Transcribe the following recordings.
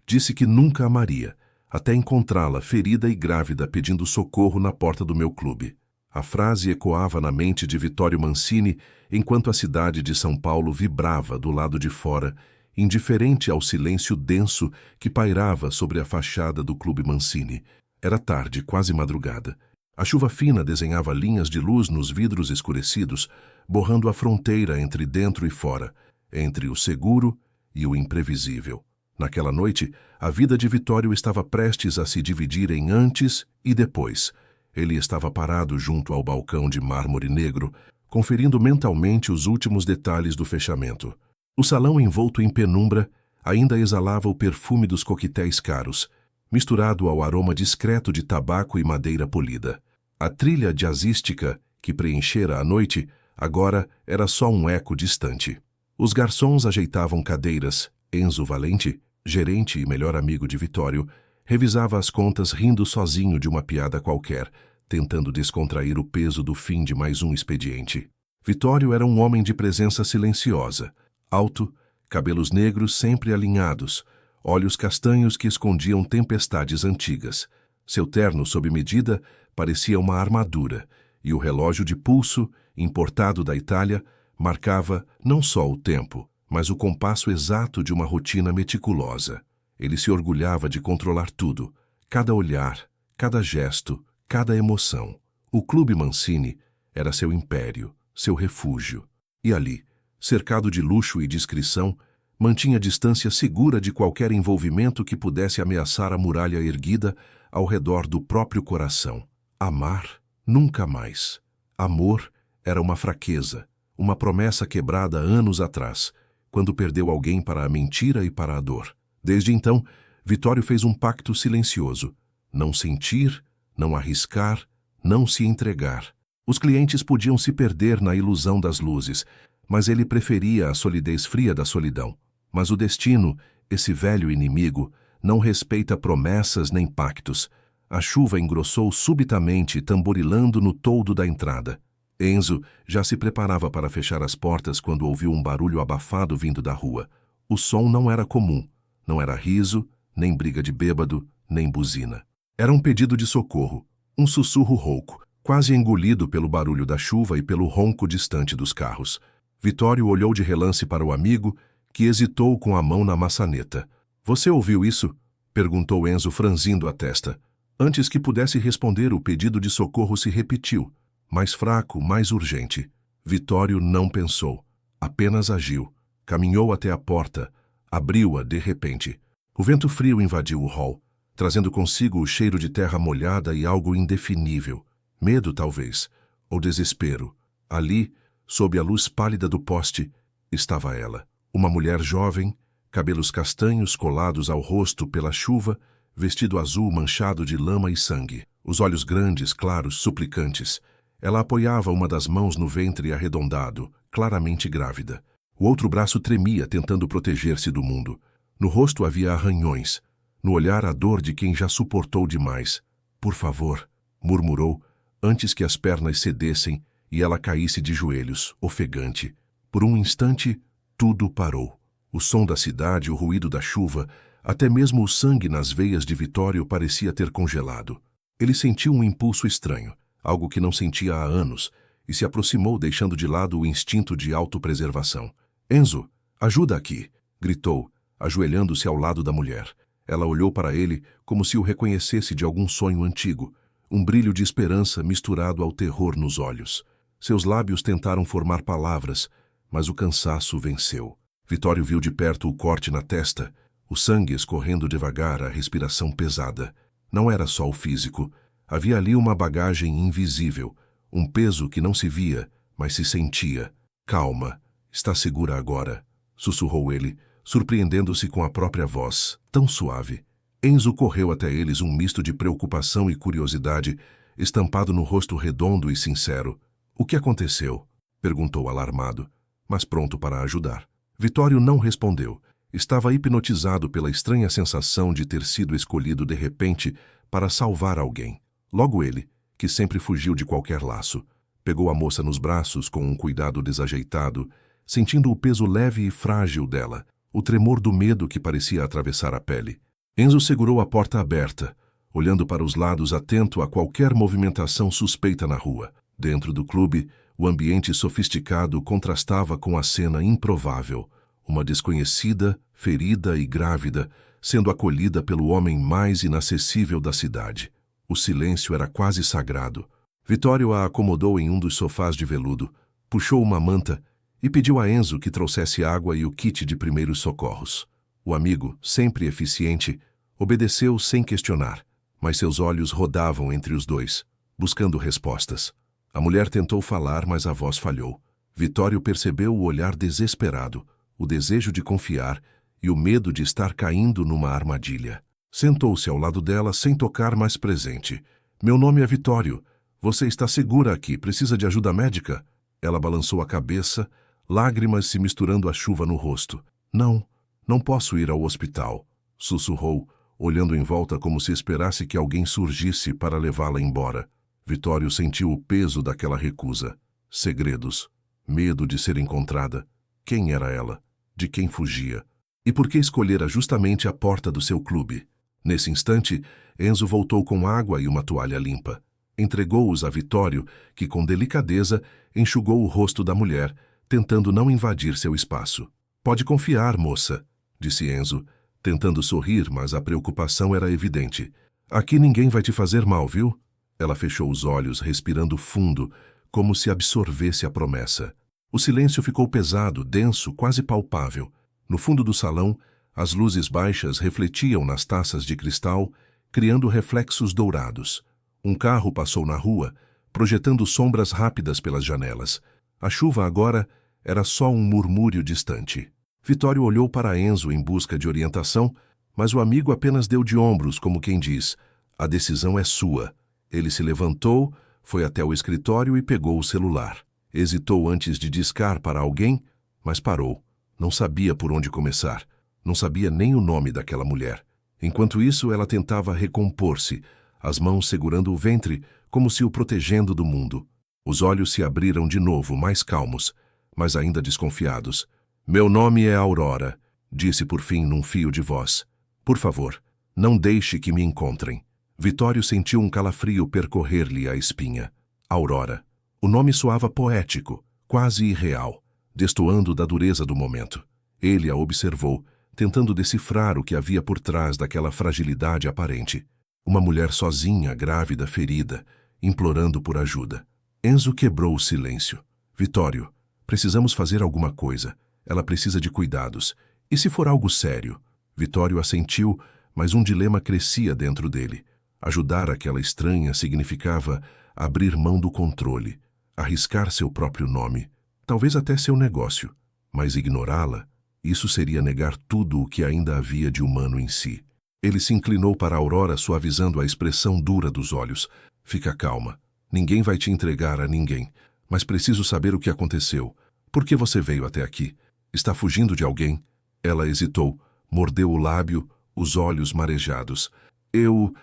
Disse que nunca amaria, até encontrá-la ferida e grávida pedindo socorro na porta do meu clube. A frase ecoava na mente de Vittorio Mancini enquanto a cidade de São Paulo vibrava do lado de fora, indiferente ao silêncio denso que pairava sobre a fachada do Clube Mancini. Era tarde, quase madrugada. A chuva fina desenhava linhas de luz nos vidros escurecidos, borrando a fronteira entre dentro e fora, entre o seguro e o imprevisível. Naquela noite, a vida de Vittorio estava prestes a se dividir em antes e depois. Ele estava parado junto ao balcão de mármore negro, conferindo mentalmente os últimos detalhes do fechamento. O salão envolto em penumbra ainda exalava o perfume dos coquetéis caros, misturado ao aroma discreto de tabaco e madeira polida. A trilha jazzística que preenchera a noite agora era só um eco distante. Os garçons ajeitavam cadeiras. Enzo Valente, gerente e melhor amigo de Vittorio, revisava as contas rindo sozinho de uma piada qualquer, tentando descontrair o peso do fim de mais um expediente. Vittorio era um homem de presença silenciosa, alto, cabelos negros sempre alinhados, olhos castanhos que escondiam tempestades antigas. Seu terno sob medida parecia uma armadura, e o relógio de pulso, importado da Itália, marcava não só o tempo, mas o compasso exato de uma rotina meticulosa. Ele se orgulhava de controlar tudo, cada olhar, cada gesto, cada emoção. O Clube Mancini era seu império, seu refúgio. E ali, cercado de luxo e discrição, mantinha distância segura de qualquer envolvimento que pudesse ameaçar a muralha erguida ao redor do próprio coração. Amar, nunca mais. Amor era uma fraqueza, uma promessa quebrada anos atrás, quando perdeu alguém para a mentira e para a dor. Desde então, Vittorio fez um pacto silencioso: não sentir, não arriscar, não se entregar. Os clientes podiam se perder na ilusão das luzes, mas ele preferia a solidez fria da solidão. Mas o destino, esse velho inimigo, não respeita promessas nem pactos. A chuva engrossou subitamente, tamborilando no toldo da entrada. Enzo já se preparava para fechar as portas quando ouviu um barulho abafado vindo da rua. O som não era comum. Não era riso, nem briga de bêbado, nem buzina. Era um pedido de socorro, um sussurro rouco, quase engolido pelo barulho da chuva e pelo ronco distante dos carros. Vittorio olhou de relance para o amigo, que hesitou com a mão na maçaneta. "Você ouviu isso?" perguntou Enzo, franzindo a testa. Antes que pudesse responder, o pedido de socorro se repetiu, mais fraco, mais urgente. Vittorio não pensou, apenas agiu. Caminhou até a porta, abriu-a de repente. O vento frio invadiu o hall, trazendo consigo o cheiro de terra molhada e algo indefinível. Medo, talvez, ou desespero. Ali, sob a luz pálida do poste, estava ela. Uma mulher jovem, cabelos castanhos colados ao rosto pela chuva, vestido azul manchado de lama e sangue. Os olhos grandes, claros, suplicantes. Ela apoiava uma das mãos no ventre arredondado, claramente grávida. O outro braço tremia, tentando proteger-se do mundo. No rosto havia arranhões. No olhar, a dor de quem já suportou demais. "Por favor", murmurou, antes que as pernas cedessem e ela caísse de joelhos, ofegante. Por um instante, tudo parou. O som da cidade, o ruído da chuva, até mesmo o sangue nas veias de Vittorio parecia ter congelado. Ele sentiu um impulso estranho, algo que não sentia há anos, e se aproximou, deixando de lado o instinto de autopreservação. "Enzo, ajuda aqui!" gritou, ajoelhando-se ao lado da mulher. Ela olhou para ele como se o reconhecesse de algum sonho antigo, um brilho de esperança misturado ao terror nos olhos. Seus lábios tentaram formar palavras, mas o cansaço venceu. Vittorio viu de perto o corte na testa, o sangue escorrendo devagar, a respiração pesada. Não era só o físico. Havia ali uma bagagem invisível, um peso que não se via, mas se sentia. "Calma, está segura agora", sussurrou ele, surpreendendo-se com a própria voz, tão suave. Enzo correu até eles, um misto de preocupação e curiosidade, estampado no rosto redondo e sincero. "O que aconteceu?" perguntou alarmado, mas pronto para ajudar. Vittorio não respondeu. Estava hipnotizado pela estranha sensação de ter sido escolhido de repente para salvar alguém. Logo ele, que sempre fugiu de qualquer laço, pegou a moça nos braços com um cuidado desajeitado, sentindo o peso leve e frágil dela, o tremor do medo que parecia atravessar a pele. Enzo segurou a porta aberta, olhando para os lados atento a qualquer movimentação suspeita na rua. Dentro do clube, o ambiente sofisticado contrastava com a cena improvável. Uma desconhecida, ferida e grávida, sendo acolhida pelo homem mais inacessível da cidade. O silêncio era quase sagrado. Vitório a acomodou em um dos sofás de veludo, puxou uma manta e pediu a Enzo que trouxesse água e o kit de primeiros socorros. O amigo, sempre eficiente, obedeceu sem questionar, mas seus olhos rodavam entre os dois, buscando respostas. A mulher tentou falar, mas a voz falhou. Vitório percebeu o olhar desesperado, o desejo de confiar e o medo de estar caindo numa armadilha. Sentou-se ao lado dela sem tocar mais presente. Meu nome é Vitório. Você está segura aqui? Precisa de ajuda médica? Ela balançou a cabeça, lágrimas se misturando à chuva no rosto. Não posso ir ao hospital, sussurrou, olhando em volta como se esperasse que alguém surgisse para levá-la embora. Vitório sentiu o peso daquela recusa. Segredos. Medo de ser encontrada. Quem era ela? De quem fugia? E por que escolhera justamente a porta do seu clube? Nesse instante, Enzo voltou com água e uma toalha limpa. Entregou-os a Vitório, que com delicadeza enxugou o rosto da mulher, tentando não invadir seu espaço. Pode confiar, moça, disse Enzo, tentando sorrir, mas a preocupação era evidente. Aqui ninguém vai te fazer mal, viu? Ela fechou os olhos, respirando fundo, como se absorvesse a promessa. O silêncio ficou pesado, denso, quase palpável. No fundo do salão, as luzes baixas refletiam nas taças de cristal, criando reflexos dourados. Um carro passou na rua, projetando sombras rápidas pelas janelas. A chuva agora era só um murmúrio distante. Vitório olhou para Enzo em busca de orientação, mas o amigo apenas deu de ombros, como quem diz, a decisão é sua. Ele se levantou, foi até o escritório e pegou o celular. Hesitou antes de discar para alguém, mas parou. Não sabia por onde começar. Não sabia nem o nome daquela mulher. Enquanto isso, ela tentava recompor-se, as mãos segurando o ventre, como se o protegendo do mundo. Os olhos se abriram de novo, mais calmos, mas ainda desconfiados. Meu nome é Aurora, disse por fim num fio de voz. Por favor, não deixe que me encontrem. Vitório sentiu um calafrio percorrer-lhe a espinha. Aurora. O nome soava poético, quase irreal, destoando da dureza do momento. Ele a observou, tentando decifrar o que havia por trás daquela fragilidade aparente. Uma mulher sozinha, grávida, ferida, implorando por ajuda. Enzo quebrou o silêncio. Vitório, precisamos fazer alguma coisa. Ela precisa de cuidados. E se for algo sério? Vitório assentiu, mas um dilema crescia dentro dele. Ajudar aquela estranha significava abrir mão do controle, arriscar seu próprio nome, talvez até seu negócio. Mas ignorá-la, isso seria negar tudo o que ainda havia de humano em si. Ele se inclinou para Aurora, suavizando a expressão dura dos olhos. Fica calma. Ninguém vai te entregar a ninguém. Mas preciso saber o que aconteceu. Por que você veio até aqui? Está fugindo de alguém? Ela hesitou, mordeu o lábio, os olhos marejados. Eu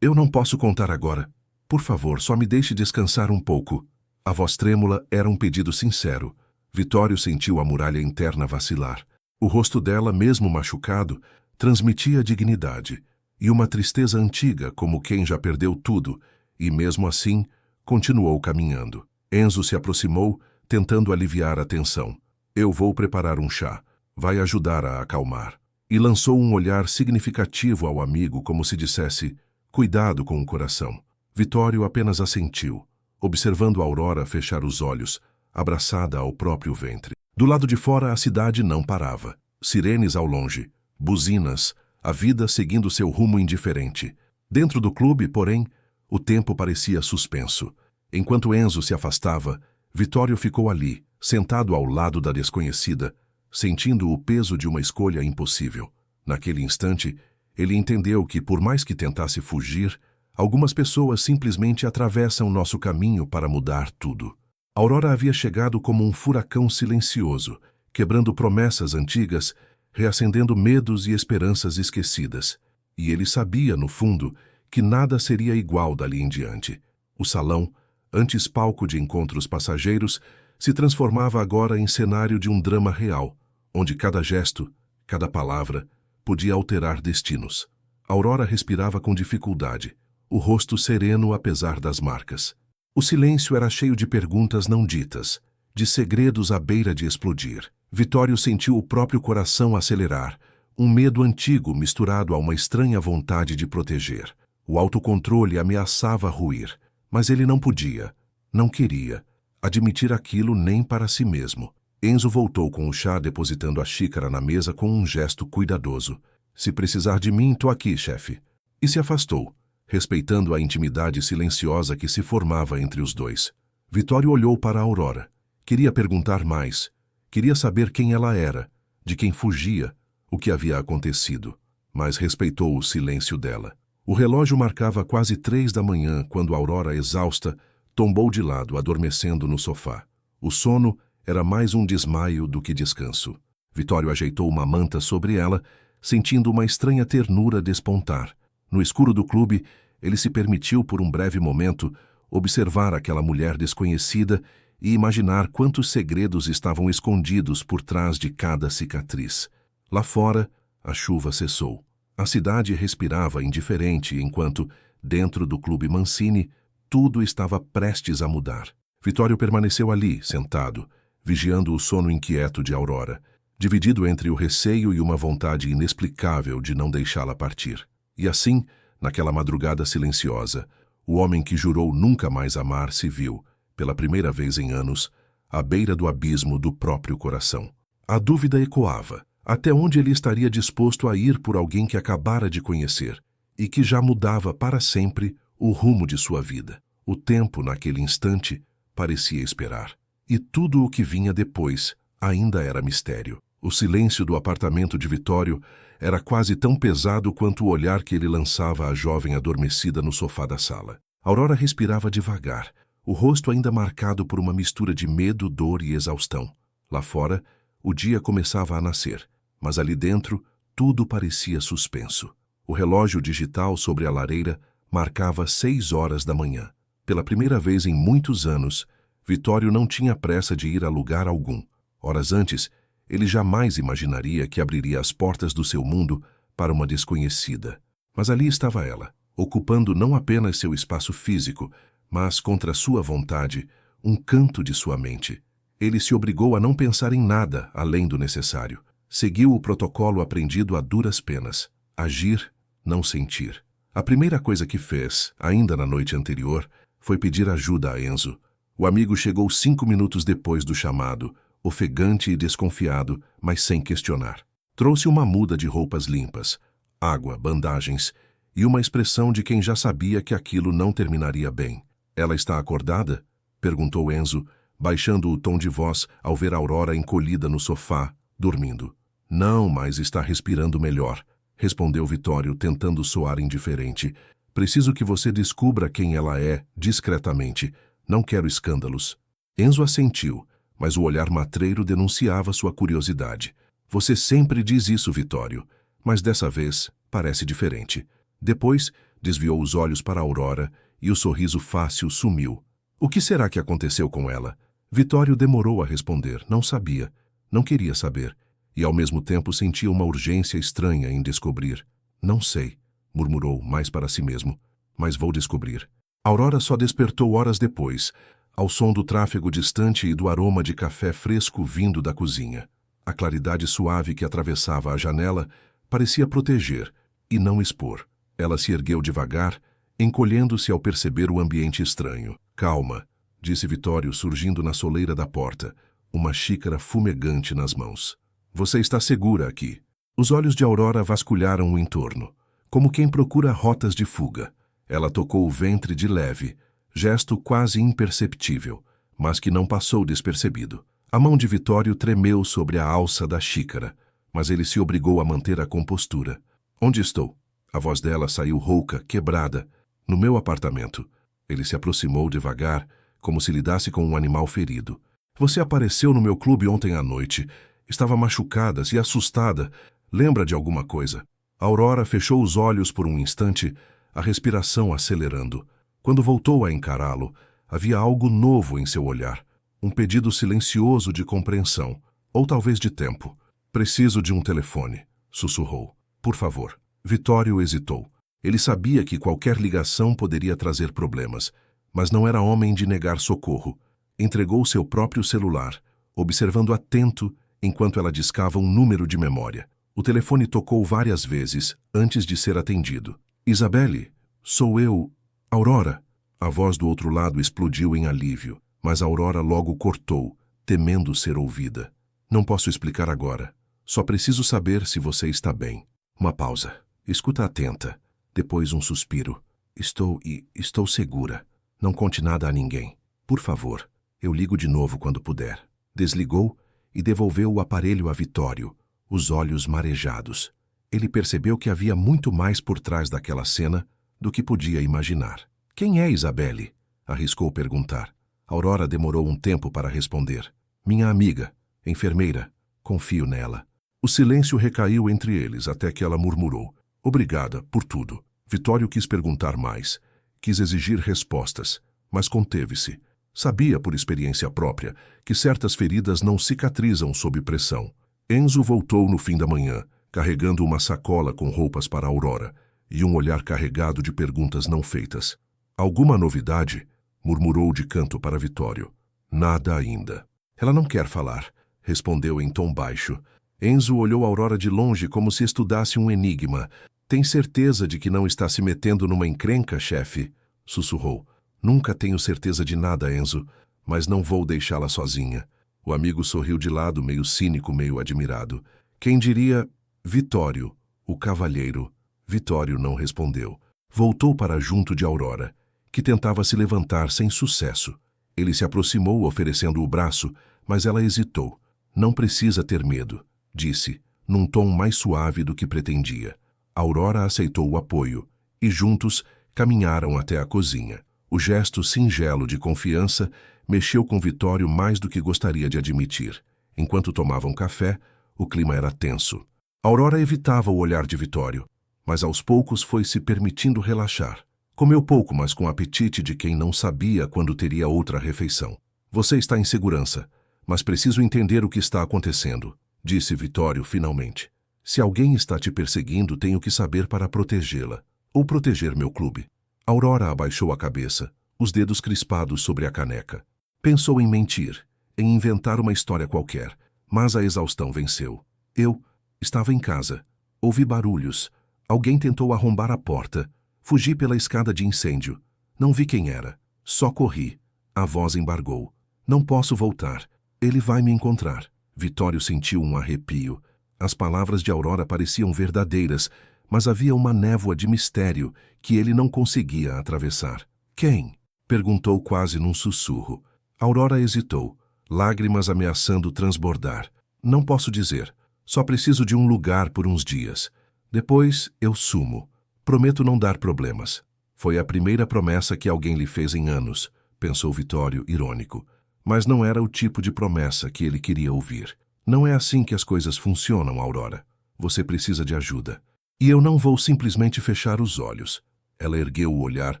não posso contar agora. Por favor, só me deixe descansar um pouco. A voz trêmula era um pedido sincero. Vitório sentiu a muralha interna vacilar. O rosto dela, mesmo machucado, transmitia dignidade e uma tristeza antiga, como quem já perdeu tudo, e mesmo assim, continuou caminhando. Enzo se aproximou, tentando aliviar a tensão. Eu vou preparar um chá. Vai ajudar a acalmar. E lançou um olhar significativo ao amigo, como se dissesse, cuidado com o coração. Vitório apenas assentiu, observando Aurora fechar os olhos, abraçada ao próprio ventre. Do lado de fora, a cidade não parava. Sirenes ao longe, buzinas, a vida seguindo seu rumo indiferente. Dentro do clube, porém, o tempo parecia suspenso. Enquanto Enzo se afastava, Vitório ficou ali, sentado ao lado da desconhecida, sentindo o peso de uma escolha impossível. Naquele instante, ele entendeu que, por mais que tentasse fugir, algumas pessoas simplesmente atravessam nosso caminho para mudar tudo. Aurora havia chegado como um furacão silencioso, quebrando promessas antigas, reacendendo medos e esperanças esquecidas. E ele sabia, no fundo, que nada seria igual dali em diante. O salão, antes palco de encontros passageiros, se transformava agora em cenário de um drama real, onde cada gesto, cada palavra, podia alterar destinos. Aurora respirava com dificuldade, o rosto sereno apesar das marcas. O silêncio era cheio de perguntas não ditas, de segredos à beira de explodir. Vitório sentiu o próprio coração acelerar, um medo antigo misturado a uma estranha vontade de proteger. O autocontrole ameaçava ruir, mas ele não podia, não queria, admitir aquilo nem para si mesmo. Enzo voltou com o chá depositando a xícara na mesa com um gesto cuidadoso. Se precisar de mim, tô aqui, chefe. E se afastou, respeitando a intimidade silenciosa que se formava entre os dois. Vitório olhou para a Aurora. Queria perguntar mais. Queria saber quem ela era, de quem fugia, o que havia acontecido. Mas respeitou o silêncio dela. O relógio marcava quase 3 da manhã quando a Aurora, exausta, tombou de lado, adormecendo no sofá. O sono era mais um desmaio do que descanso. Vitório ajeitou uma manta sobre ela, sentindo uma estranha ternura despontar. No escuro do clube, ele se permitiu por um breve momento observar aquela mulher desconhecida e imaginar quantos segredos estavam escondidos por trás de cada cicatriz. Lá fora, a chuva cessou. A cidade respirava indiferente enquanto, dentro do Clube Mancini, tudo estava prestes a mudar. Vitório permaneceu ali, sentado, vigiando o sono inquieto de Aurora, dividido entre o receio e uma vontade inexplicável de não deixá-la partir. E assim, naquela madrugada silenciosa, o homem que jurou nunca mais amar se viu, pela primeira vez em anos, à beira do abismo do próprio coração. A dúvida ecoava. Até onde ele estaria disposto a ir por alguém que acabara de conhecer e que já mudava para sempre o rumo de sua vida? O tempo, naquele instante, parecia esperar. E tudo o que vinha depois ainda era mistério. O silêncio do apartamento de Vitório era quase tão pesado quanto o olhar que ele lançava à jovem adormecida no sofá da sala. Aurora respirava devagar, o rosto ainda marcado por uma mistura de medo, dor e exaustão. Lá fora, o dia começava a nascer, mas ali dentro tudo parecia suspenso. O relógio digital sobre a lareira marcava 6 horas da manhã. Pela primeira vez em muitos anos, Vitório não tinha pressa de ir a lugar algum. Horas antes, ele jamais imaginaria que abriria as portas do seu mundo para uma desconhecida. Mas ali estava ela, ocupando não apenas seu espaço físico, mas, contra sua vontade, um canto de sua mente. Ele se obrigou a não pensar em nada além do necessário. Seguiu o protocolo aprendido a duras penas. Agir, não sentir. A primeira coisa que fez, ainda na noite anterior, foi pedir ajuda a Enzo. O amigo chegou 5 minutos depois do chamado, ofegante e desconfiado, mas sem questionar. Trouxe uma muda de roupas limpas, água, bandagens e uma expressão de quem já sabia que aquilo não terminaria bem. Ela está acordada? Perguntou Enzo, baixando o tom de voz ao ver Aurora encolhida no sofá, dormindo. Não, mas está respirando melhor, respondeu Vitório, tentando soar indiferente. Preciso que você descubra quem ela é, discretamente. Não quero escândalos. Enzo assentiu, mas o olhar matreiro denunciava sua curiosidade. Você sempre diz isso, Vitório, mas dessa vez parece diferente. Depois, desviou os olhos para Aurora e o sorriso fácil sumiu. O que será que aconteceu com ela? Vitório demorou a responder. Não sabia, não queria saber, e ao mesmo tempo sentia uma urgência estranha em descobrir. Não sei, murmurou mais para si mesmo, mas vou descobrir. Aurora só despertou horas depois, ao som do tráfego distante e do aroma de café fresco vindo da cozinha. A claridade suave que atravessava a janela parecia proteger e não expor. Ela se ergueu devagar, encolhendo-se ao perceber o ambiente estranho. Calma, disse Vitório, surgindo na soleira da porta, uma xícara fumegante nas mãos. Você está segura aqui. Os olhos de Aurora vasculharam o entorno, como quem procura rotas de fuga. Ela tocou o ventre de leve, gesto quase imperceptível, mas que não passou despercebido. A mão de Vitório tremeu sobre a alça da xícara, mas ele se obrigou a manter a compostura. Onde estou? A voz dela saiu rouca, quebrada. No meu apartamento. Ele se aproximou devagar, como se lidasse com um animal ferido. Você apareceu no meu clube ontem à noite. Estava machucada e assustada. Lembra de alguma coisa? Aurora fechou os olhos por um instante, a respiração acelerando. Quando voltou a encará-lo, havia algo novo em seu olhar. Um pedido silencioso de compreensão, ou talvez de tempo. Preciso de um telefone, sussurrou. Por favor. Vitório hesitou. Ele sabia que qualquer ligação poderia trazer problemas, mas não era homem de negar socorro. Entregou seu próprio celular, observando atento enquanto ela discava um número de memória. O telefone tocou várias vezes antes de ser atendido. Isabelle, sou eu, Aurora. A voz do outro lado explodiu em alívio, mas Aurora logo cortou, temendo ser ouvida. Não posso explicar agora. Só preciso saber se você está bem. Uma pausa. Escuta atenta. Depois um suspiro. Estou segura. Não conte nada a ninguém. Por favor, eu ligo de novo quando puder. Desligou e devolveu o aparelho a Vitório, os olhos marejados. Ele percebeu que havia muito mais por trás daquela cena do que podia imaginar. Quem é Isabelle? Arriscou perguntar. Aurora demorou um tempo para responder. Minha amiga, enfermeira. Confio nela. O silêncio recaiu entre eles até que ela murmurou. Obrigada por tudo. Vitório quis perguntar mais. Quis exigir respostas, mas conteve-se. Sabia por experiência própria que certas feridas não cicatrizam sob pressão. Enzo voltou no fim da manhã, carregando uma sacola com roupas para Aurora e um olhar carregado de perguntas não feitas. Alguma novidade? Murmurou de canto para Vitório. Nada ainda. Ela não quer falar, respondeu em tom baixo. Enzo olhou Aurora de longe como se estudasse um enigma. Tem certeza de que não está se metendo numa encrenca, chefe? Sussurrou. Nunca tenho certeza de nada, Enzo, mas não vou deixá-la sozinha. O amigo sorriu de lado, meio cínico, meio admirado. Quem diria? Vitório, o cavalheiro. Vitório não respondeu. Voltou para junto de Aurora, que tentava se levantar sem sucesso. Ele se aproximou, oferecendo o braço, mas ela hesitou. Não precisa ter medo, disse, num tom mais suave do que pretendia. Aurora aceitou o apoio, e juntos caminharam até a cozinha. O gesto singelo de confiança mexeu com Vitório mais do que gostaria de admitir. Enquanto tomavam café, o clima era tenso. Aurora evitava o olhar de Vitório, mas aos poucos foi se permitindo relaxar. Comeu pouco, mas com apetite de quem não sabia quando teria outra refeição. Você está em segurança, mas preciso entender o que está acontecendo, disse Vitório finalmente. Se alguém está te perseguindo, tenho que saber para protegê-la, ou proteger meu clube. Aurora abaixou a cabeça, os dedos crispados sobre a caneca. Pensou em mentir, em inventar uma história qualquer, mas a exaustão venceu. Eu estava em casa. Ouvi barulhos. Alguém tentou arrombar a porta. Fugi pela escada de incêndio. Não vi quem era. Só corri. A voz embargou. Não posso voltar. Ele vai me encontrar. Vitório sentiu um arrepio. As palavras de Aurora pareciam verdadeiras, mas havia uma névoa de mistério que ele não conseguia atravessar. Quem? Perguntou quase num sussurro. Aurora hesitou, lágrimas ameaçando transbordar. Não posso dizer. Só preciso de um lugar por uns dias. Depois eu sumo. Prometo não dar problemas. Foi a primeira promessa que alguém lhe fez em anos, pensou Vitório, irônico. Mas não era o tipo de promessa que ele queria ouvir. Não é assim que as coisas funcionam, Aurora. Você precisa de ajuda. E eu não vou simplesmente fechar os olhos. Ela ergueu o olhar,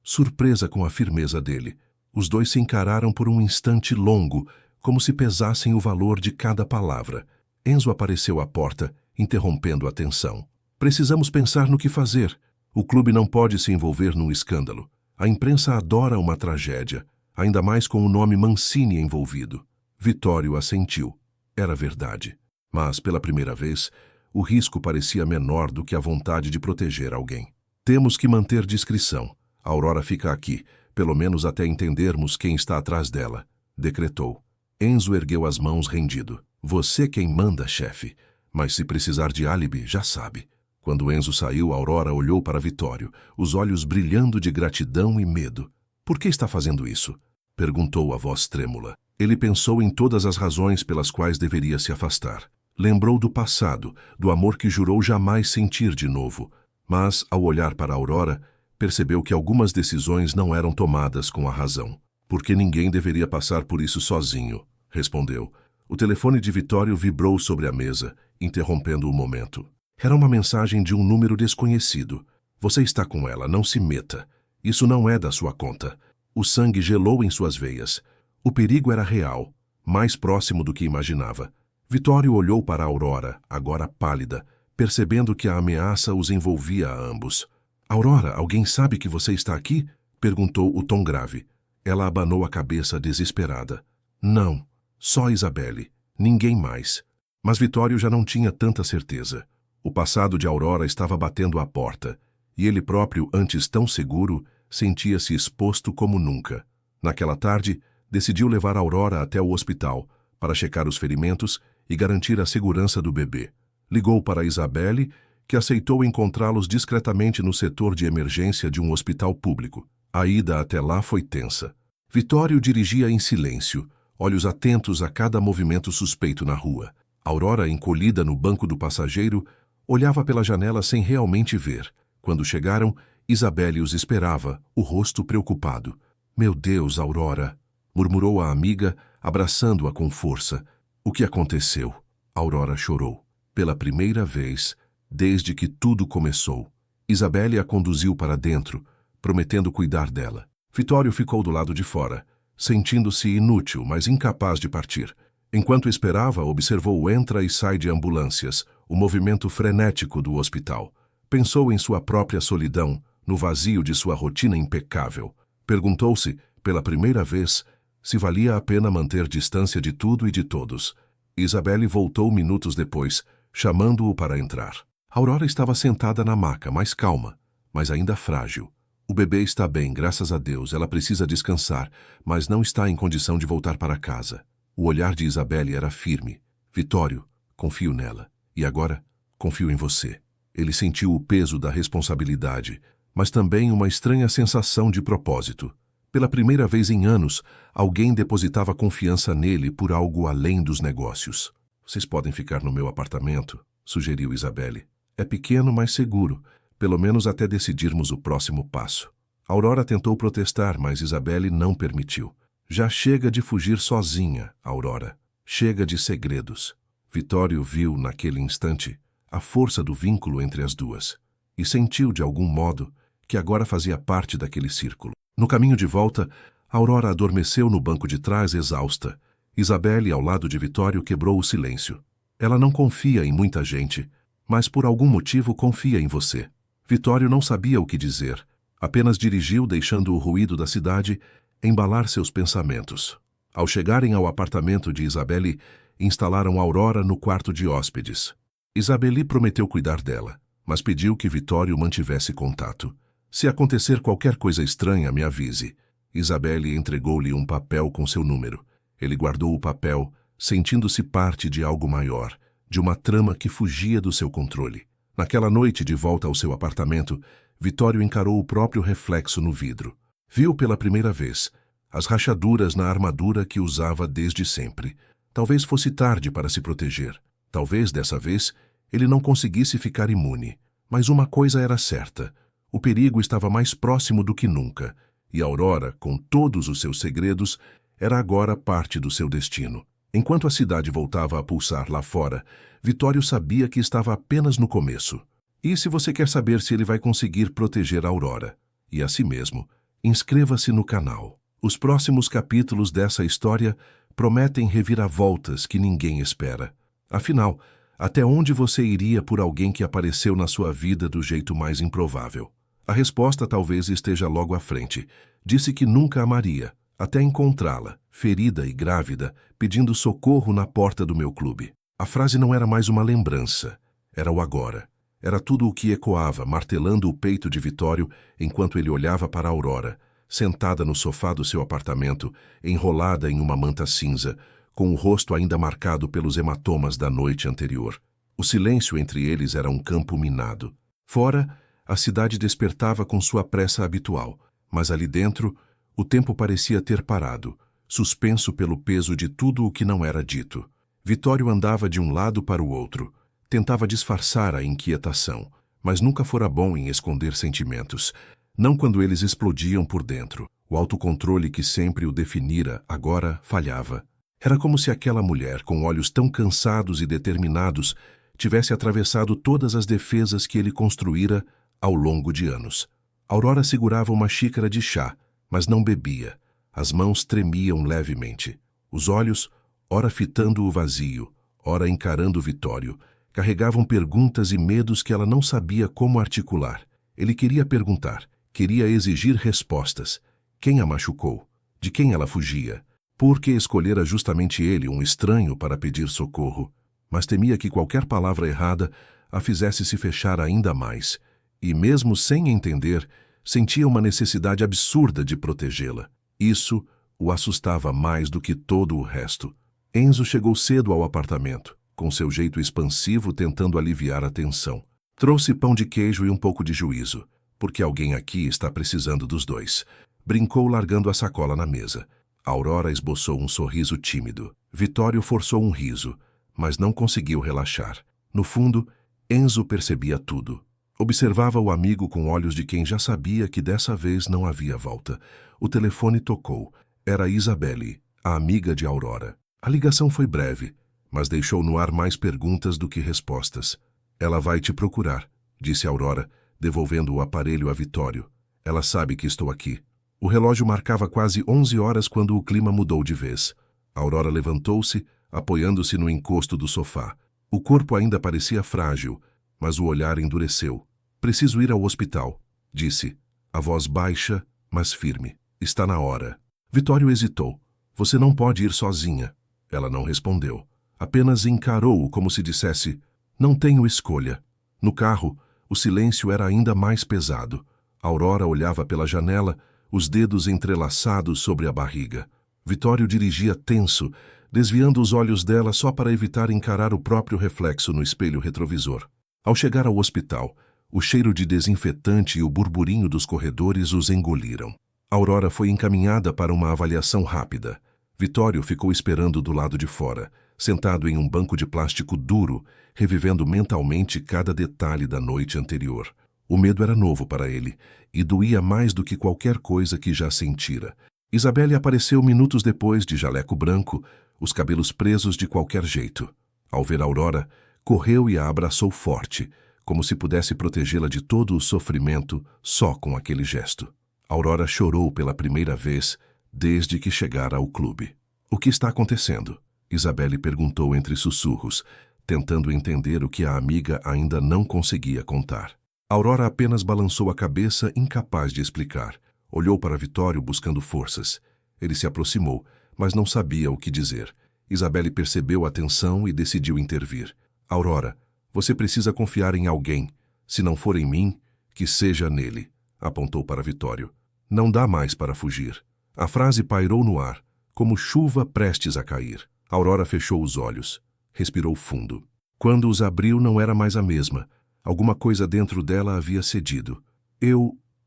surpresa com a firmeza dele. Os dois se encararam por um instante longo, como se pesassem o valor de cada palavra. Enzo apareceu à porta, interrompendo a tensão. Precisamos pensar no que fazer. O clube não pode se envolver num escândalo. A imprensa adora uma tragédia, ainda mais com o nome Mancini envolvido. Vitório assentiu. Era verdade. Mas, pela primeira vez, o risco parecia menor do que a vontade de proteger alguém. Temos que manter discrição. A Aurora fica aqui, pelo menos até entendermos quem está atrás dela, decretou. Enzo ergueu as mãos rendido. Você quem manda, chefe. Mas se precisar de álibi, já sabe. Quando Enzo saiu, Aurora olhou para Vitório, os olhos brilhando de gratidão e medo. Por que está fazendo isso? Perguntou a voz trêmula. Ele pensou em todas as razões pelas quais deveria se afastar. Lembrou do passado, do amor que jurou jamais sentir de novo. Mas, ao olhar para Aurora, percebeu que algumas decisões não eram tomadas com a razão. Porque ninguém deveria passar por isso sozinho, respondeu. O telefone de Vitório vibrou sobre a mesa, interrompendo o momento. Era uma mensagem de um número desconhecido. Você está com ela, não se meta. Isso não é da sua conta. O sangue gelou em suas veias. O perigo era real, mais próximo do que imaginava. Vitório olhou para a Aurora, agora pálida, percebendo que a ameaça os envolvia a ambos. Aurora, alguém sabe que você está aqui? Perguntou o tom grave. Ela abanou a cabeça desesperada. Não, só Isabelle, ninguém mais. Mas Vitório já não tinha tanta certeza. O passado de Aurora estava batendo à porta, e ele próprio, antes tão seguro, sentia-se exposto como nunca. Naquela tarde, decidiu levar Aurora até o hospital para checar os ferimentos e garantir a segurança do bebê. Ligou para Isabelle, que aceitou encontrá-los discretamente no setor de emergência de um hospital público. A ida até lá foi tensa. Vitório dirigia em silêncio, olhos atentos a cada movimento suspeito na rua. Aurora, encolhida no banco do passageiro, olhava pela janela sem realmente ver. Quando chegaram, Isabelle os esperava, o rosto preocupado. Meu Deus, Aurora! Murmurou a amiga, abraçando-a com força. O que aconteceu? Aurora chorou. Pela primeira vez, desde que tudo começou. Isabelle a conduziu para dentro, prometendo cuidar dela. Vitório ficou do lado de fora, sentindo-se inútil, mas incapaz de partir. Enquanto esperava, observou o entra e sai de ambulâncias, o movimento frenético do hospital. Pensou em sua própria solidão, no vazio de sua rotina impecável. Perguntou-se, pela primeira vez, se valia a pena manter distância de tudo e de todos. Isabelle voltou minutos depois, chamando-o para entrar. Aurora estava sentada na maca, mais calma, mas ainda frágil. O bebê está bem, graças a Deus. Ela precisa descansar, mas não está em condição de voltar para casa. O olhar de Isabelle era firme. Vitório, confio nela. E agora, confio em você. Ele sentiu o peso da responsabilidade, mas também uma estranha sensação de propósito. Pela primeira vez em anos, alguém depositava confiança nele por algo além dos negócios. Vocês podem ficar no meu apartamento, sugeriu Isabelle. É pequeno, mas seguro, pelo menos até decidirmos o próximo passo. Aurora tentou protestar, mas Isabelle não permitiu. Já chega de fugir sozinha, Aurora. Chega de segredos. Vitório viu, naquele instante, a força do vínculo entre as duas, e sentiu, de algum modo, que agora fazia parte daquele círculo. No caminho de volta, Aurora adormeceu no banco de trás, exausta. Isabelle, ao lado de Vitório, quebrou o silêncio. Ela não confia em muita gente, mas por algum motivo confia em você. Vitório não sabia o que dizer. Apenas dirigiu, deixando o ruído da cidade embalar seus pensamentos. Ao chegarem ao apartamento de Isabelle, instalaram Aurora no quarto de hóspedes. Isabelle prometeu cuidar dela, mas pediu que Vitório mantivesse contato. Se acontecer qualquer coisa estranha, me avise. Isabelle entregou-lhe um papel com seu número. Ele guardou o papel, sentindo-se parte de algo maior, de uma trama que fugia do seu controle. Naquela noite, de volta ao seu apartamento, Vitório encarou o próprio reflexo no vidro. Viu pela primeira vez as rachaduras na armadura que usava desde sempre. Talvez fosse tarde para se proteger. Talvez, dessa vez, ele não conseguisse ficar imune. Mas uma coisa era certa. O perigo estava mais próximo do que nunca. E Aurora, com todos os seus segredos, era agora parte do seu destino. Enquanto a cidade voltava a pulsar lá fora, Vitório sabia que estava apenas no começo. E se você quer saber se ele vai conseguir proteger a Aurora e a si mesmo, inscreva-se no canal. Os próximos capítulos dessa história prometem reviravoltas que ninguém espera. Afinal, até onde você iria por alguém que apareceu na sua vida do jeito mais improvável? A resposta talvez esteja logo à frente. Disse que nunca amaria, até encontrá-la, ferida e grávida, pedindo socorro na porta do meu clube. A frase não era mais uma lembrança, era o agora. Era tudo o que ecoava, martelando o peito de Vitório enquanto ele olhava para Aurora, sentada no sofá do seu apartamento, enrolada em uma manta cinza, com o rosto ainda marcado pelos hematomas da noite anterior. O silêncio entre eles era um campo minado. Fora, a cidade despertava com sua pressa habitual, mas ali dentro, o tempo parecia ter parado, suspenso pelo peso de tudo o que não era dito. Vitório andava de um lado para o outro. Tentava disfarçar a inquietação, mas nunca fora bom em esconder sentimentos, não quando eles explodiam por dentro. O autocontrole que sempre o definira agora falhava. Era como se aquela mulher, com olhos tão cansados e determinados, tivesse atravessado todas as defesas que ele construíra ao longo de anos. Aurora segurava uma xícara de chá, mas não bebia. As mãos tremiam levemente. Os olhos, ora fitando o vazio, ora encarando Vitório, Carregavam perguntas e medos que ela não sabia como articular. Ele queria perguntar, queria exigir respostas. Quem a machucou? De quem ela fugia? Por que escolhera justamente ele, um estranho, para pedir socorro? Mas temia que qualquer palavra errada a fizesse se fechar ainda mais. E mesmo sem entender, sentia uma necessidade absurda de protegê-la. Isso o assustava mais do que todo o resto. Enzo chegou cedo ao apartamento, com seu jeito expansivo tentando aliviar a tensão. Trouxe pão de queijo e um pouco de juízo, porque alguém aqui está precisando dos dois. Brincou largando a sacola na mesa. Aurora esboçou um sorriso tímido. Vitório forçou um riso, mas não conseguiu relaxar. No fundo, Enzo percebia tudo. Observava o amigo com olhos de quem já sabia que dessa vez não havia volta. O telefone tocou. Era Isabelle, a amiga de Aurora. A ligação foi breve, mas deixou no ar mais perguntas do que respostas. Ela vai te procurar, disse Aurora, devolvendo o aparelho a Vitório. Ela sabe que estou aqui. O relógio marcava quase 11 horas quando o clima mudou de vez. Aurora levantou-se, apoiando-se no encosto do sofá. O corpo ainda parecia frágil, mas o olhar endureceu. Preciso ir ao hospital, disse, a voz baixa, mas firme. Está na hora. Vitório hesitou. Você não pode ir sozinha. Ela não respondeu. Apenas encarou-o como se dissesse, não tenho escolha. No carro, o silêncio era ainda mais pesado. Aurora olhava pela janela, os dedos entrelaçados sobre a barriga. Vitório dirigia tenso, desviando os olhos dela só para evitar encarar o próprio reflexo no espelho retrovisor. Ao chegar ao hospital, o cheiro de desinfetante e o burburinho dos corredores os engoliram. Aurora foi encaminhada para uma avaliação rápida. Vitório ficou esperando do lado de fora, sentado em um banco de plástico duro, revivendo mentalmente cada detalhe da noite anterior. O medo era novo para ele, e doía mais do que qualquer coisa que já sentira. Isabelle apareceu minutos depois, de jaleco branco, os cabelos presos de qualquer jeito. Ao ver Aurora, correu e a abraçou forte, como se pudesse protegê-la de todo o sofrimento só com aquele gesto. Aurora chorou pela primeira vez desde que chegara ao clube. O que está acontecendo? Isabelle perguntou entre sussurros, tentando entender o que a amiga ainda não conseguia contar. Aurora apenas balançou a cabeça, incapaz de explicar. Olhou para Vitório buscando forças. Ele se aproximou, mas não sabia o que dizer. Isabelle percebeu a tensão e decidiu intervir. Aurora, você precisa confiar em alguém. Se não for em mim, que seja nele. Apontou para Vitório. Não dá mais para fugir. A frase pairou no ar, como chuva prestes a cair. Aurora fechou os olhos. Respirou fundo. Quando os abriu, não era mais a mesma. Alguma coisa dentro dela havia cedido.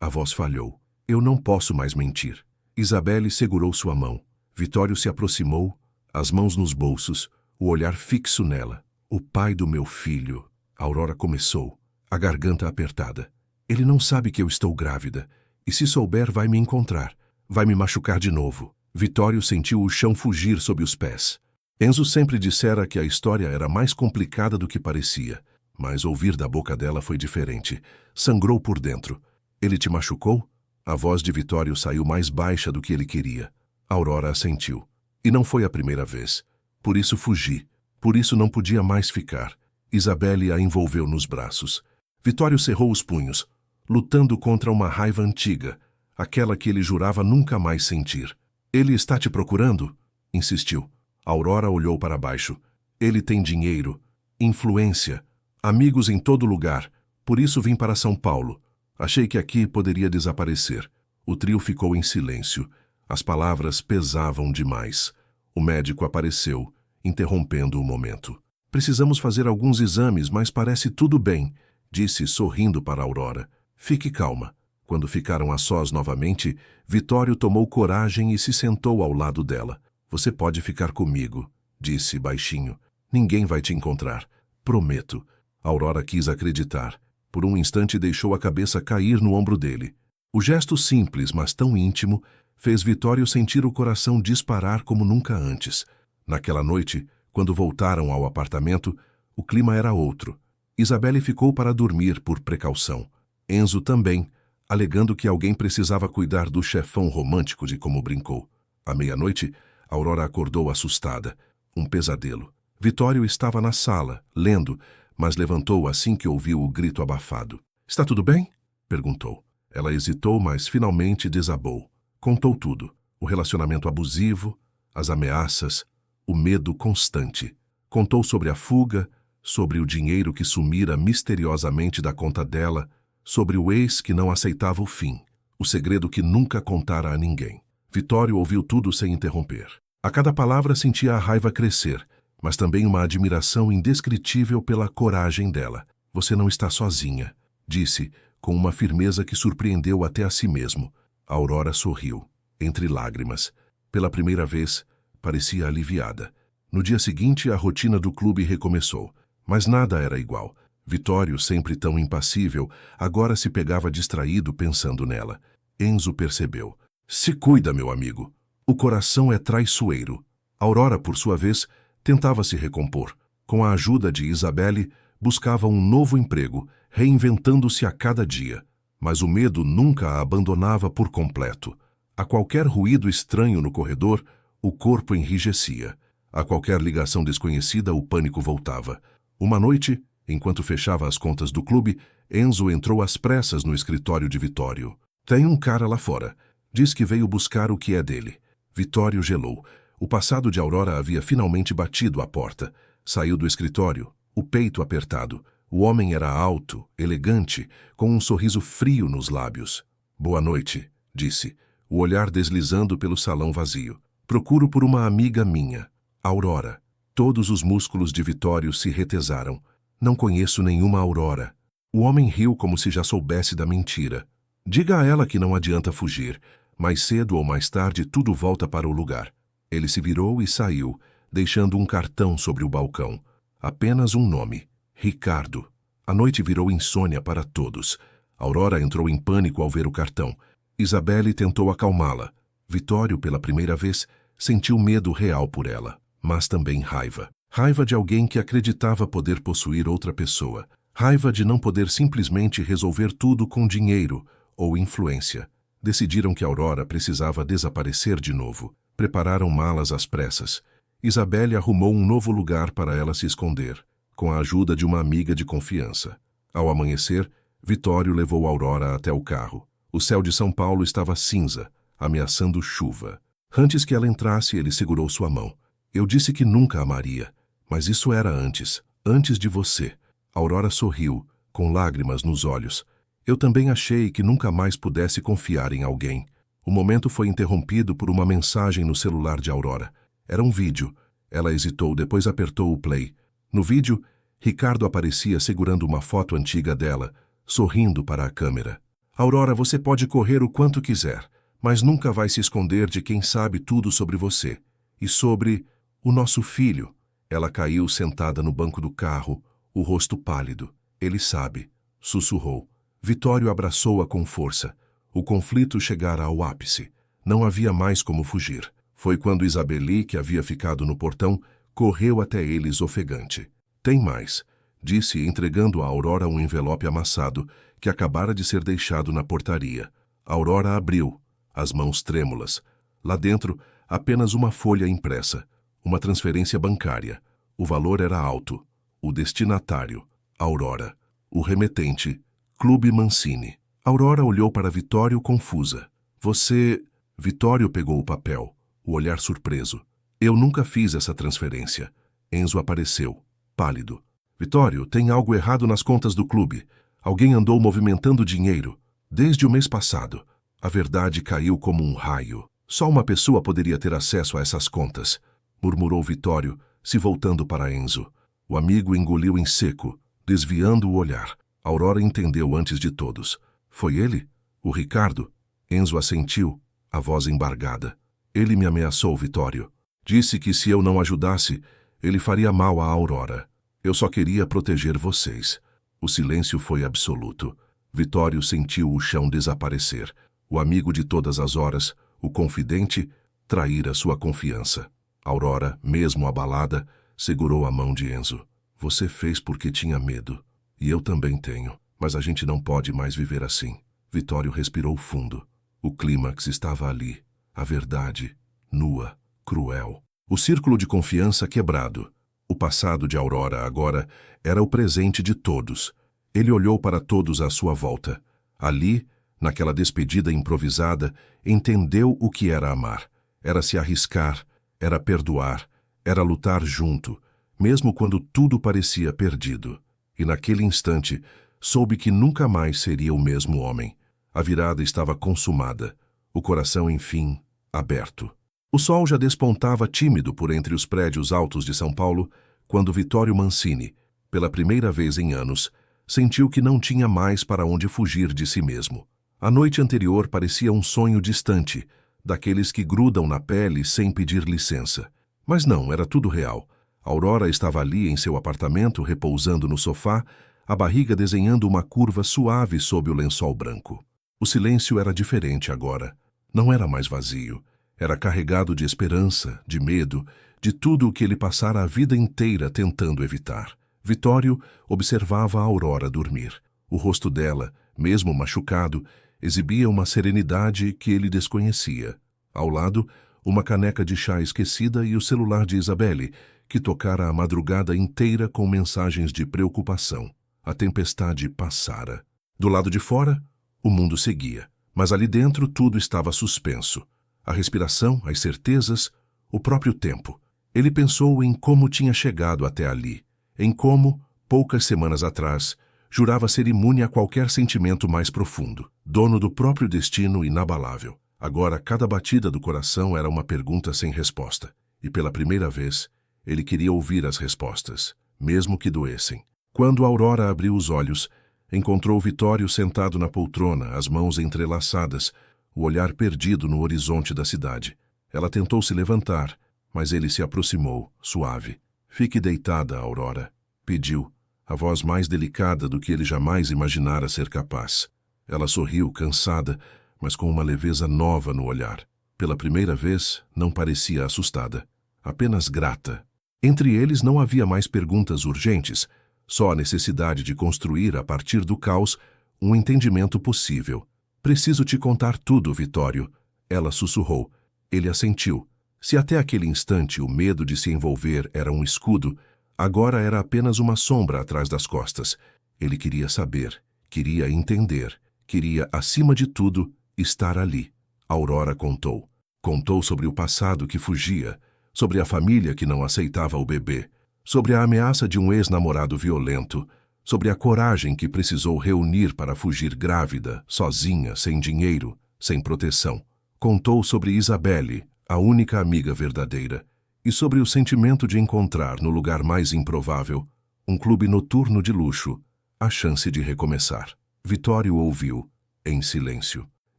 A voz falhou. Eu não posso mais mentir. Isabelle segurou sua mão. Vitório se aproximou, as mãos nos bolsos, o olhar fixo nela. O pai do meu filho. Aurora começou, a garganta apertada. Ele não sabe que eu estou grávida. E se souber, vai me encontrar. Vai me machucar de novo. Vitório sentiu o chão fugir sob os pés. Enzo sempre dissera que a história era mais complicada do que parecia. Mas ouvir da boca dela foi diferente. Sangrou por dentro. Ele te machucou? A voz de Vitório saiu mais baixa do que ele queria. Aurora assentiu. E não foi a primeira vez. Por isso fugi. Por isso não podia mais ficar. Isabelle a envolveu nos braços. Vitório cerrou os punhos, lutando contra uma raiva antiga, aquela que ele jurava nunca mais sentir. Ele está te procurando? Insistiu. Aurora olhou para baixo. Ele tem dinheiro, influência, amigos em todo lugar. Por isso vim para São Paulo. Achei que aqui poderia desaparecer. O trio ficou em silêncio. As palavras pesavam demais. O médico apareceu, interrompendo o momento. Precisamos fazer alguns exames, mas parece tudo bem, disse sorrindo para Aurora. Fique calma. Quando ficaram a sós novamente, Vitório tomou coragem e se sentou ao lado dela. Você pode ficar comigo, disse baixinho. Ninguém vai te encontrar. Prometo. Aurora quis acreditar. Por um instante deixou a cabeça cair no ombro dele. O gesto simples, mas tão íntimo, fez Vitório sentir o coração disparar como nunca antes. Naquela noite, quando voltaram ao apartamento, o clima era outro. Isabelle ficou para dormir por precaução. Enzo também, alegando que alguém precisava cuidar do chefão romântico de como brincou. À meia-noite, Aurora acordou assustada. Um pesadelo. Vitório estava na sala, lendo, mas levantou assim que ouviu o grito abafado. Está tudo bem? Perguntou. Ela hesitou, mas finalmente desabou. Contou tudo. O relacionamento abusivo, as ameaças, o medo constante. Contou sobre a fuga, sobre o dinheiro que sumira misteriosamente da conta dela, sobre o ex que não aceitava o fim, o segredo que nunca contara a ninguém. Vitório ouviu tudo sem interromper. A cada palavra sentia a raiva crescer, mas também uma admiração indescritível pela coragem dela. Você não está sozinha, disse, com uma firmeza que surpreendeu até a si mesmo. Aurora sorriu, entre lágrimas. Pela primeira vez, parecia aliviada. No dia seguinte, a rotina do clube recomeçou, mas nada era igual. Vitório, sempre tão impassível, agora se pegava distraído pensando nela. Enzo percebeu. Se cuida, meu amigo. O coração é traiçoeiro. Aurora, por sua vez, tentava se recompor. Com a ajuda de Isabelle, buscava um novo emprego, reinventando-se a cada dia. Mas o medo nunca a abandonava por completo. A qualquer ruído estranho no corredor, o corpo enrijecia. A qualquer ligação desconhecida, o pânico voltava. Uma noite, enquanto fechava as contas do clube, Enzo entrou às pressas no escritório de Vitório. Tem um cara lá fora. Diz que veio buscar o que é dele. Vitório gelou. O passado de Aurora havia finalmente batido à porta. Saiu do escritório, o peito apertado. O homem era alto, elegante, com um sorriso frio nos lábios. Boa noite, disse, o olhar deslizando pelo salão vazio. Procuro por uma amiga minha, Aurora. Todos os músculos de Vitório se retesaram. Não conheço nenhuma Aurora. O homem riu como se já soubesse da mentira. Diga a ela que não adianta fugir. Mais cedo ou mais tarde tudo volta para o lugar. Ele se virou e saiu, deixando um cartão sobre o balcão. Apenas um nome. Ricardo. A noite virou insônia para todos. Aurora entrou em pânico ao ver o cartão. Isabelle tentou acalmá-la. Vitório, pela primeira vez, sentiu medo real por ela, mas também raiva. Raiva de alguém que acreditava poder possuir outra pessoa. Raiva de não poder simplesmente resolver tudo com dinheiro ou influência. Decidiram que Aurora precisava desaparecer de novo. Prepararam malas às pressas. Isabelle arrumou um novo lugar para ela se esconder, com a ajuda de uma amiga de confiança. Ao amanhecer, Vitório levou Aurora até o carro. O céu de São Paulo estava cinza, ameaçando chuva. Antes que ela entrasse, ele segurou sua mão. Eu disse que nunca amaria, mas isso era antes de você. Aurora sorriu, com lágrimas nos olhos. Eu também achei que nunca mais pudesse confiar em alguém. O momento foi interrompido por uma mensagem no celular de Aurora. Era um vídeo. Ela hesitou, depois apertou o play. No vídeo, Ricardo aparecia segurando uma foto antiga dela, sorrindo para a câmera. Aurora, você pode correr o quanto quiser, mas nunca vai se esconder de quem sabe tudo sobre você. E sobre o nosso filho. Ela caiu sentada no banco do carro, o rosto pálido. Ele sabe, sussurrou. Vitório abraçou-a com força. O conflito chegara ao ápice. Não havia mais como fugir. Foi quando Isabelle, que havia ficado no portão, correu até eles ofegante. Tem mais, disse, entregando a Aurora um envelope amassado que acabara de ser deixado na portaria. Aurora abriu, as mãos trêmulas. Lá dentro, apenas uma folha impressa, uma transferência bancária. O valor era alto. O destinatário, Aurora. O remetente, Clube Mancini. Aurora olhou para Vitório confusa. Você... Vitório pegou o papel, o olhar surpreso. Eu nunca fiz essa transferência. Enzo apareceu, pálido. Vitório, tem algo errado nas contas do clube. Alguém andou movimentando dinheiro. Desde o mês passado. A verdade caiu como um raio. Só uma pessoa poderia ter acesso a essas contas, murmurou Vitório, se voltando para Enzo. O amigo engoliu em seco, desviando o olhar. Aurora entendeu antes de todos. Foi ele? O Ricardo? Enzo assentiu, a voz embargada. Ele me ameaçou, Vitório. Disse que se eu não ajudasse, ele faria mal a Aurora. Eu só queria proteger vocês. O silêncio foi absoluto. Vitório sentiu o chão desaparecer. O amigo de todas as horas, o confidente, traíra sua confiança. Aurora, mesmo abalada, segurou a mão de Enzo. Você fez porque tinha medo. E eu também tenho. Mas a gente não pode mais viver assim. Vitório respirou fundo. O clímax estava ali. A verdade, nua, cruel. O círculo de confiança quebrado. O O passado de Aurora agora era o presente de todos. Ele olhou para todos à sua volta. Ali, naquela despedida improvisada, entendeu o que era amar. Era se arriscar, era perdoar, era lutar junto, mesmo quando tudo parecia perdido. E naquele instante, soube que nunca mais seria o mesmo homem. A virada estava consumada, o coração, enfim, aberto. O sol já despontava tímido por entre os prédios altos de São Paulo, quando Vittorio Mancini, pela primeira vez em anos, sentiu que não tinha mais para onde fugir de si mesmo. A noite anterior parecia um sonho distante, daqueles que grudam na pele sem pedir licença. Mas não, era tudo real. Aurora estava ali em seu apartamento, repousando no sofá, a barriga desenhando uma curva suave sob o lençol branco. O silêncio era diferente agora. Não era mais vazio. Era carregado de esperança, de medo, de tudo o que ele passara a vida inteira tentando evitar. Vittorio observava a Aurora dormir. O rosto dela, mesmo machucado, exibia uma serenidade que ele desconhecia. Ao lado, uma caneca de chá esquecida e o celular de Isabelle, que tocara a madrugada inteira com mensagens de preocupação. A tempestade passara. Do lado de fora, o mundo seguia, mas ali dentro tudo estava suspenso. A respiração, as certezas, o próprio tempo. Ele pensou em como tinha chegado até ali, em como, poucas semanas atrás, jurava ser imune a qualquer sentimento mais profundo, dono do próprio destino inabalável. Agora, cada batida do coração era uma pergunta sem resposta, e pela primeira vez, ele queria ouvir as respostas, mesmo que doessem. Quando Aurora abriu os olhos, encontrou Vittorio sentado na poltrona, as mãos entrelaçadas, o olhar perdido no horizonte da cidade. Ela tentou se levantar, mas ele se aproximou, suave. "Fique deitada, Aurora", pediu, a voz mais delicada do que ele jamais imaginara ser capaz. Ela sorriu, cansada, mas com uma leveza nova no olhar. Pela primeira vez, não parecia assustada, apenas grata. Entre eles não havia mais perguntas urgentes, só a necessidade de construir, a partir do caos, um entendimento possível. "Preciso te contar tudo, Vittorio", ela sussurrou. Ele assentiu. Se até aquele instante o medo de se envolver era um escudo, agora era apenas uma sombra atrás das costas. Ele queria saber, queria entender, queria, acima de tudo, estar ali. Aurora contou. Contou sobre o passado que fugia, sobre a família que não aceitava o bebê, sobre a ameaça de um ex-namorado violento, sobre a coragem que precisou reunir para fugir grávida, sozinha, sem dinheiro, sem proteção. Contou sobre Isabelle, a única amiga verdadeira, e sobre o sentimento de encontrar no lugar mais improvável, um clube noturno de luxo, a chance de recomeçar. Vittorio ouviu, em silêncio.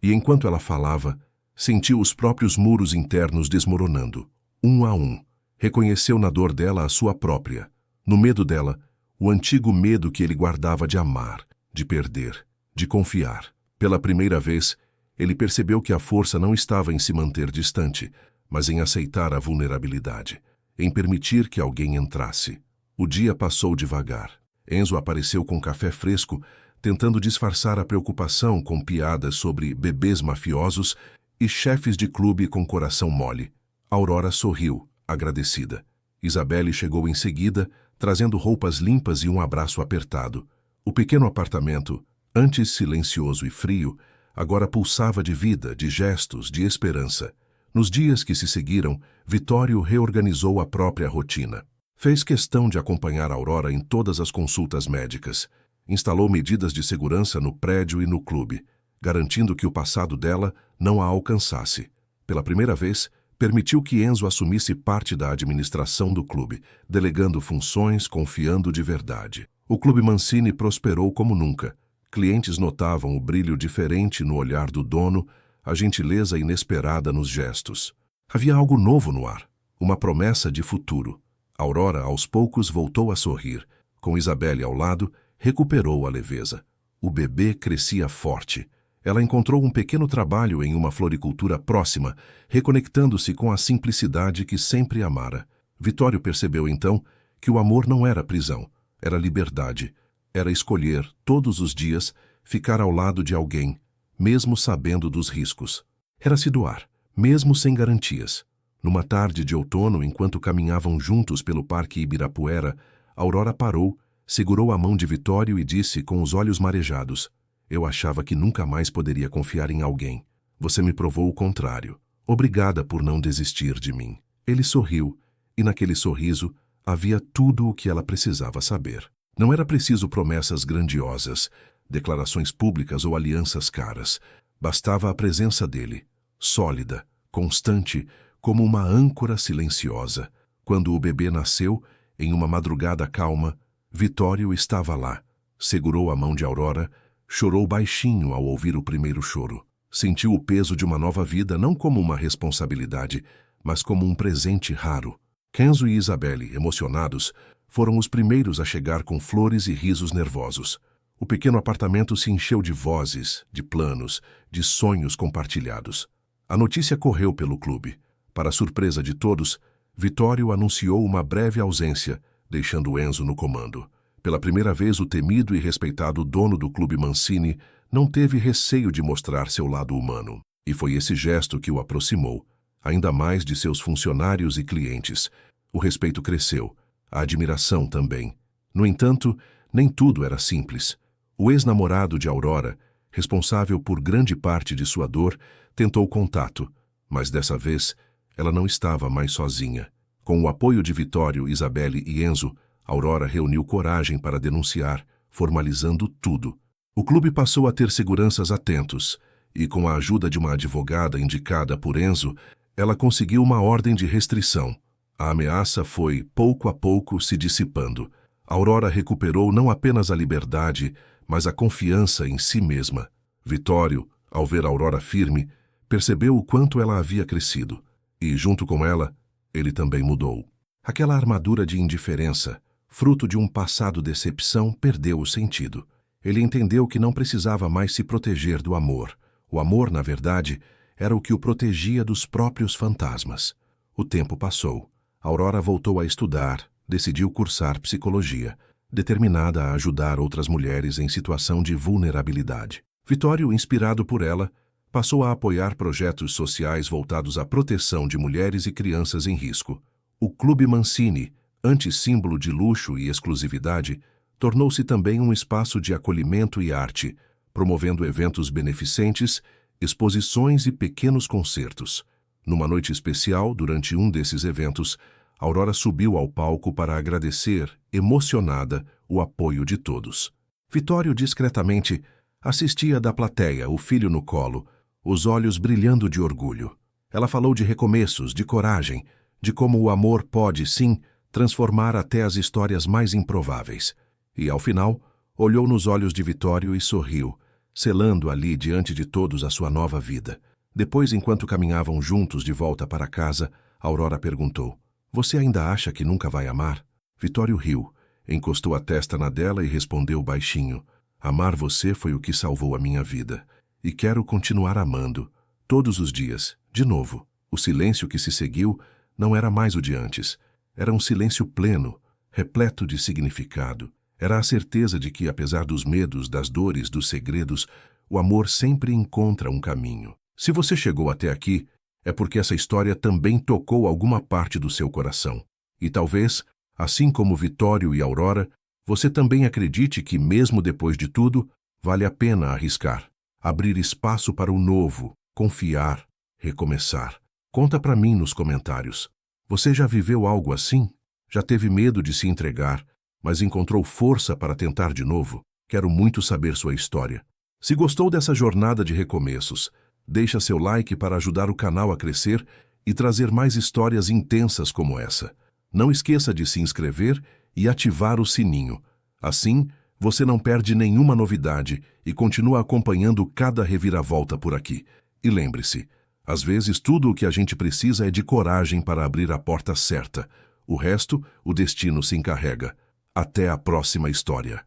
E enquanto ela falava, sentiu os próprios muros internos desmoronando, um a um. Reconheceu na dor dela a sua própria, no medo dela, o antigo medo que ele guardava de amar, de perder, de confiar. Pela primeira vez, ele percebeu que a força não estava em se manter distante, mas em aceitar a vulnerabilidade, em permitir que alguém entrasse. O dia passou devagar. Enzo apareceu com café fresco, tentando disfarçar a preocupação com piadas sobre bebês mafiosos e chefes de clube com coração mole. Aurora sorriu, agradecida. Isabelle chegou em seguida, trazendo roupas limpas e um abraço apertado. O pequeno apartamento, antes silencioso e frio, agora pulsava de vida, de gestos, de esperança. Nos dias que se seguiram, Vittorio reorganizou a própria rotina. Fez questão de acompanhar Aurora em todas as consultas médicas. Instalou medidas de segurança no prédio e no clube, garantindo que o passado dela não a alcançasse. Pela primeira vez, permitiu que Enzo assumisse parte da administração do clube, delegando funções, confiando de verdade. O Clube Mancini prosperou como nunca. Clientes notavam o brilho diferente no olhar do dono, a gentileza inesperada nos gestos. Havia algo novo no ar, uma promessa de futuro. Aurora, aos poucos, voltou a sorrir. Com Isabelle ao lado, recuperou a leveza. O bebê crescia forte. Ela encontrou um pequeno trabalho em uma floricultura próxima, reconectando-se com a simplicidade que sempre amara. Vittorio percebeu então que o amor não era prisão, era liberdade. Era escolher, todos os dias, ficar ao lado de alguém, mesmo sabendo dos riscos. Era se doar, mesmo sem garantias. Numa tarde de outono, enquanto caminhavam juntos pelo Parque Ibirapuera, Aurora parou, segurou a mão de Vitório e disse com os olhos marejados: "Eu achava que nunca mais poderia confiar em alguém. Você me provou o contrário. Obrigada por não desistir de mim." Ele sorriu, e naquele sorriso havia tudo o que ela precisava saber. Não era preciso promessas grandiosas, declarações públicas ou alianças caras. Bastava a presença dele, sólida, constante, como uma âncora silenciosa. Quando o bebê nasceu, em uma madrugada calma, Vitório estava lá. Segurou a mão de Aurora, chorou baixinho ao ouvir o primeiro choro. Sentiu o peso de uma nova vida não como uma responsabilidade, mas como um presente raro. Kenzo e Isabelle, emocionados, foram os primeiros a chegar com flores e risos nervosos. O pequeno apartamento se encheu de vozes, de planos, de sonhos compartilhados. A notícia correu pelo clube. Para a surpresa de todos, Vitório anunciou uma breve ausência, deixando Enzo no comando. Pela primeira vez, o temido e respeitado dono do Clube Mancini não teve receio de mostrar seu lado humano. E foi esse gesto que o aproximou, ainda mais de seus funcionários e clientes. O respeito cresceu, a admiração também. No entanto, nem tudo era simples. O ex-namorado de Aurora, responsável por grande parte de sua dor, tentou contato, mas dessa vez ela não estava mais sozinha. Com o apoio de Vitório, Isabelle e Enzo, Aurora reuniu coragem para denunciar, formalizando tudo. O clube passou a ter seguranças atentos, e com a ajuda de uma advogada indicada por Enzo, ela conseguiu uma ordem de restrição. A ameaça foi, pouco a pouco, se dissipando. Aurora recuperou não apenas a liberdade, mas a confiança em si mesma. Vitório, ao ver Aurora firme, percebeu o quanto ela havia crescido. E, junto com ela, ele também mudou. Aquela armadura de indiferença, fruto de um passado decepção, perdeu o sentido. Ele entendeu que não precisava mais se proteger do amor. O amor, na verdade, era o que o protegia dos próprios fantasmas. O tempo passou. Aurora voltou a estudar, decidiu cursar psicologia, determinada a ajudar outras mulheres em situação de vulnerabilidade. Vitório, inspirado por ela, passou a apoiar projetos sociais voltados à proteção de mulheres e crianças em risco. O Clube Mancini, antes símbolo de luxo e exclusividade, tornou-se também um espaço de acolhimento e arte, promovendo eventos beneficentes, exposições e pequenos concertos. Numa noite especial, durante um desses eventos, Aurora subiu ao palco para agradecer, emocionada, o apoio de todos. Vitório discretamente assistia da plateia, o filho no colo, os olhos brilhando de orgulho. Ela falou de recomeços, de coragem, de como o amor pode, sim, transformar até as histórias mais improváveis. E, ao final, olhou nos olhos de Vitório e sorriu, selando ali diante de todos a sua nova vida. Depois, enquanto caminhavam juntos de volta para casa, Aurora perguntou: "Você ainda acha que nunca vai amar?" Vitório riu, encostou a testa na dela e respondeu baixinho: "Amar você foi o que salvou a minha vida. E quero continuar amando, todos os dias, de novo." O silêncio que se seguiu não era mais o de antes. Era um silêncio pleno, repleto de significado. Era a certeza de que, apesar dos medos, das dores, dos segredos, o amor sempre encontra um caminho. Se você chegou até aqui, é porque essa história também tocou alguma parte do seu coração. E talvez, assim como Vitório e Aurora, você também acredite que, mesmo depois de tudo, vale a pena arriscar, abrir espaço para o novo, confiar, recomeçar. Conta para mim nos comentários. Você já viveu algo assim? Já teve medo de se entregar, mas encontrou força para tentar de novo? Quero muito saber sua história. Se gostou dessa jornada de recomeços, deixa seu like para ajudar o canal a crescer e trazer mais histórias intensas como essa. Não esqueça de se inscrever e ativar o sininho. Assim, você não perde nenhuma novidade e continua acompanhando cada reviravolta por aqui. E lembre-se, às vezes tudo o que a gente precisa é de coragem para abrir a porta certa. O resto, o destino se encarrega. Até a próxima história.